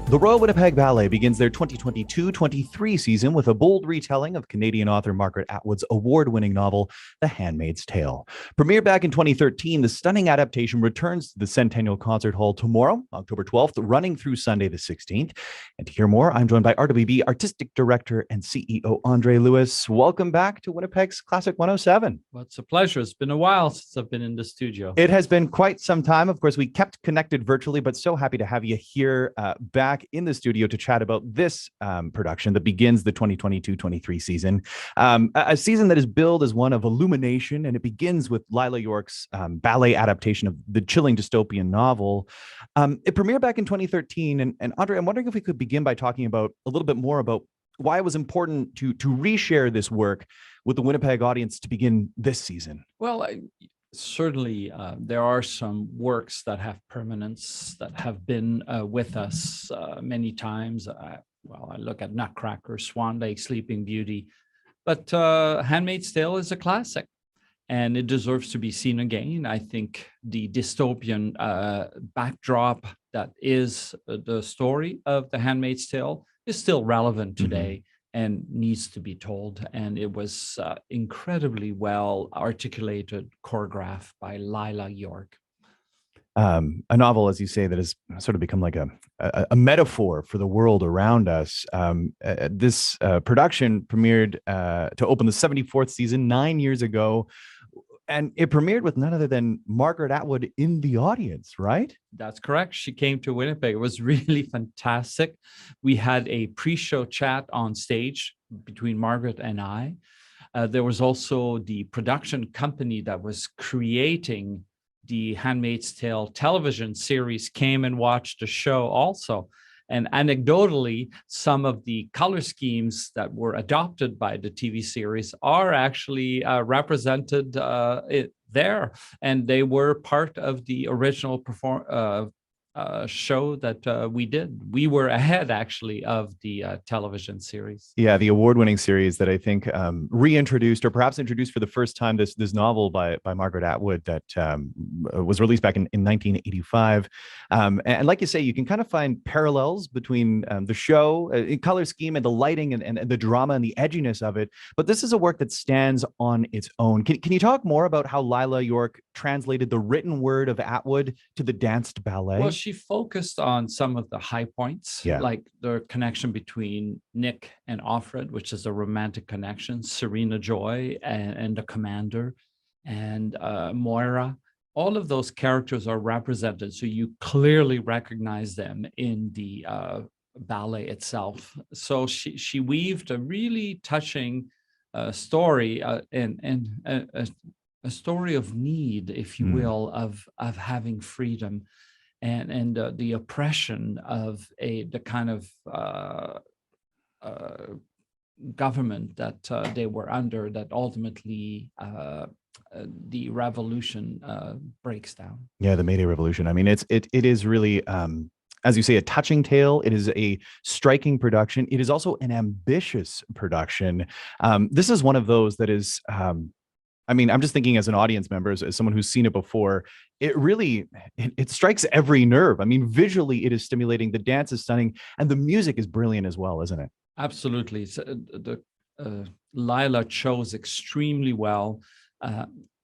The Royal Winnipeg Ballet begins their 2022-23 season with a bold retelling of Canadian author Margaret Atwood's award-winning novel, The Handmaid's Tale. Premiered back in 2013, the stunning adaptation returns to the Centennial Concert Hall tomorrow, October 12th, running through Sunday the 16th. And to hear more, I'm joined by RWB Artistic Director and CEO Andre Lewis. Welcome back to Winnipeg's Classic 107. Well, it's a pleasure. It's been a while since I've been in the studio. It has been quite some time. Of course, we kept connected virtually, but so happy to have you here back in the studio to chat about this production that begins the 2022-23 season. A season that is billed as one of illumination, and it begins with Lila York's ballet adaptation of the chilling dystopian novel. It premiered back in 2013, and Andre, I'm wondering if we could begin by talking about a little bit more about why it was important to reshare this work with the Winnipeg audience to begin this season. Well, certainly, there are some works that have permanence, that have been with us many times. I look at Nutcracker, Swan Lake, Sleeping Beauty, but Handmaid's Tale is a classic, and it deserves to be seen again. I think the dystopian backdrop that is the story of The Handmaid's Tale is still relevant today. And needs to be told. And it was incredibly well articulated, choreographed by Lila York. A novel, as you say, that has sort of become like a metaphor for the world around us. This production premiered to open the 74th season 9 years ago. And it premiered with none other than Margaret Atwood in the audience, right? That's correct. She came to Winnipeg. It was really fantastic. We had a pre-show chat on stage between Margaret and I. There was also the production company that was creating the Handmaid's Tale television series came and watched the show also. And anecdotally, some of the color schemes that were adopted by the TV series are actually represented there. And they were part of the original show that we did. We were ahead, actually, of the television series. Yeah, the award-winning series that I think reintroduced, or perhaps introduced for the first time, this novel by Margaret Atwood that was released back in 1985. And like you say, you can kind of find parallels between the show, color scheme, and the lighting, and the drama and the edginess of it. But this is a work that stands on its own. Can you talk more about how Lila York translated the written word of Atwood to the danced ballet? Well, she focused on some of the high points, like the connection between Nick and Offred, which is a romantic connection, Serena Joy and the commander, and Moira. All of those characters are represented, so you clearly recognize them in the ballet itself. So she weaved a really touching story and a story of need, if you will, of having freedom. And the oppression of the kind of government that they were under, that ultimately the revolution breaks down. Yeah, the May Day Revolution. I mean, it is really, as you say, a touching tale. It is a striking production. It is also an ambitious production. This is one of those that is. I mean, I'm just thinking as an audience member, as someone who's seen it before, it really, it strikes every nerve. I mean, visually, it is stimulating. The dance is stunning, and the music is brilliant as well, isn't it? Absolutely. So, Lila chose extremely well,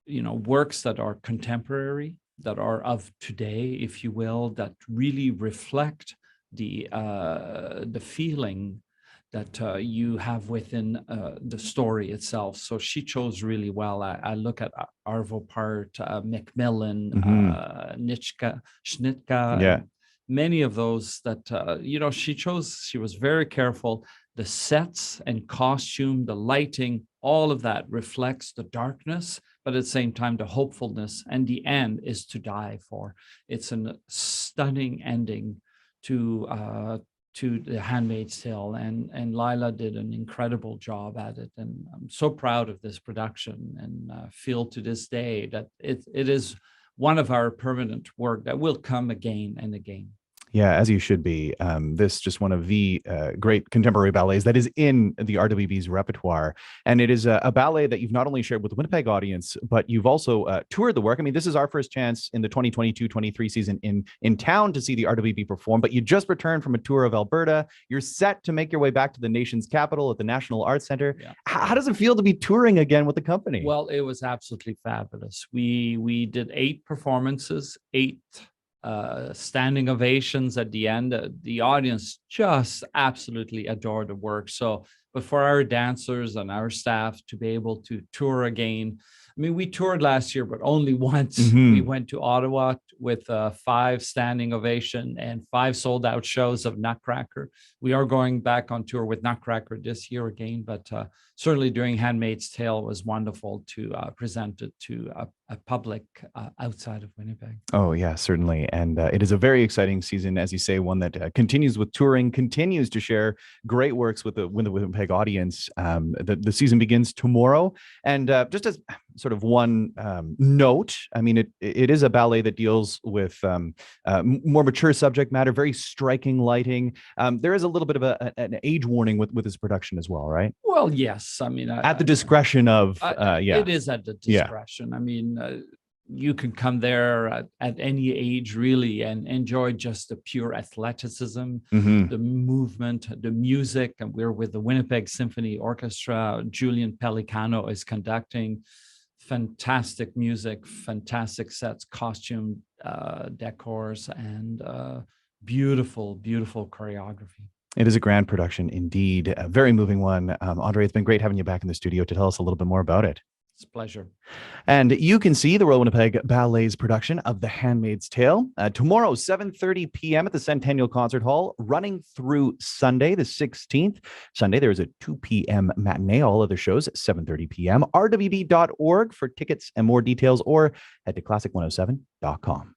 works that are contemporary, that are of today, if you will, that really reflect the feeling that you have within the story itself. So she chose really well. I look at Arvo Part, Macmillan, Nitschka, Schnitka, many of those that, she chose. She was very careful. The sets and costume, the lighting, all of that reflects the darkness, but at the same time, the hopefulness, and the end is to die for. It's a stunning ending to The Handmaid's Tale, and Lila did an incredible job at it. And I'm so proud of this production, and feel to this day that it is one of our permanent work that will come again and again. Yeah, as you should be. This just one of the great contemporary ballets that is in the RWB's repertoire. And it is a ballet that you've not only shared with the Winnipeg audience, but you've also toured the work. I mean, this is our first chance in the 2022-23 season in town to see the RWB perform, but you just returned from a tour of Alberta. You're set to make your way back to the nation's capital at the National Arts Center. Yeah. How does it feel to be touring again with the company? Well, it was absolutely fabulous. We did 8 performances, 8 standing ovations at the end. The audience just absolutely adored the work. So, but for our dancers and our staff to be able to tour again, I mean, we toured last year, but only once. We went to Ottawa with 5 standing ovation and 5 sold out shows of Nutcracker. We are going back on tour with Nutcracker this year again, but certainly during Handmaid's Tale was wonderful to present it to a public outside of Winnipeg. Oh, yeah, certainly. And it is a very exciting season, as you say, one that continues with touring, continues to share great works with the Winnipeg audience. The season begins tomorrow. And just as sort of one note, I mean, it is a ballet that deals with more mature subject matter, very striking lighting. There is a little bit of an age warning with this production as well, right? Well, yes. I mean, at the discretion of, yeah. It is at the discretion. Yeah. I mean, you can come there at any age, really, and enjoy just the pure athleticism, the movement, the music. And we're with the Winnipeg Symphony Orchestra. Julian Pellicano is conducting. Fantastic music, fantastic sets, costume decors, and beautiful, beautiful choreography. It is a grand production indeed, a very moving one. Andre, it's been great having you back in the studio to tell us a little bit more about it. It's a pleasure. And you can see the Royal Winnipeg Ballet's production of The Handmaid's Tale tomorrow, 7:30 p.m. at the Centennial Concert Hall, running through Sunday, the 16th. Sunday, there is a 2 p.m. matinee. All other shows at 7:30 p.m. RWB.org for tickets and more details, or head to classic107.com.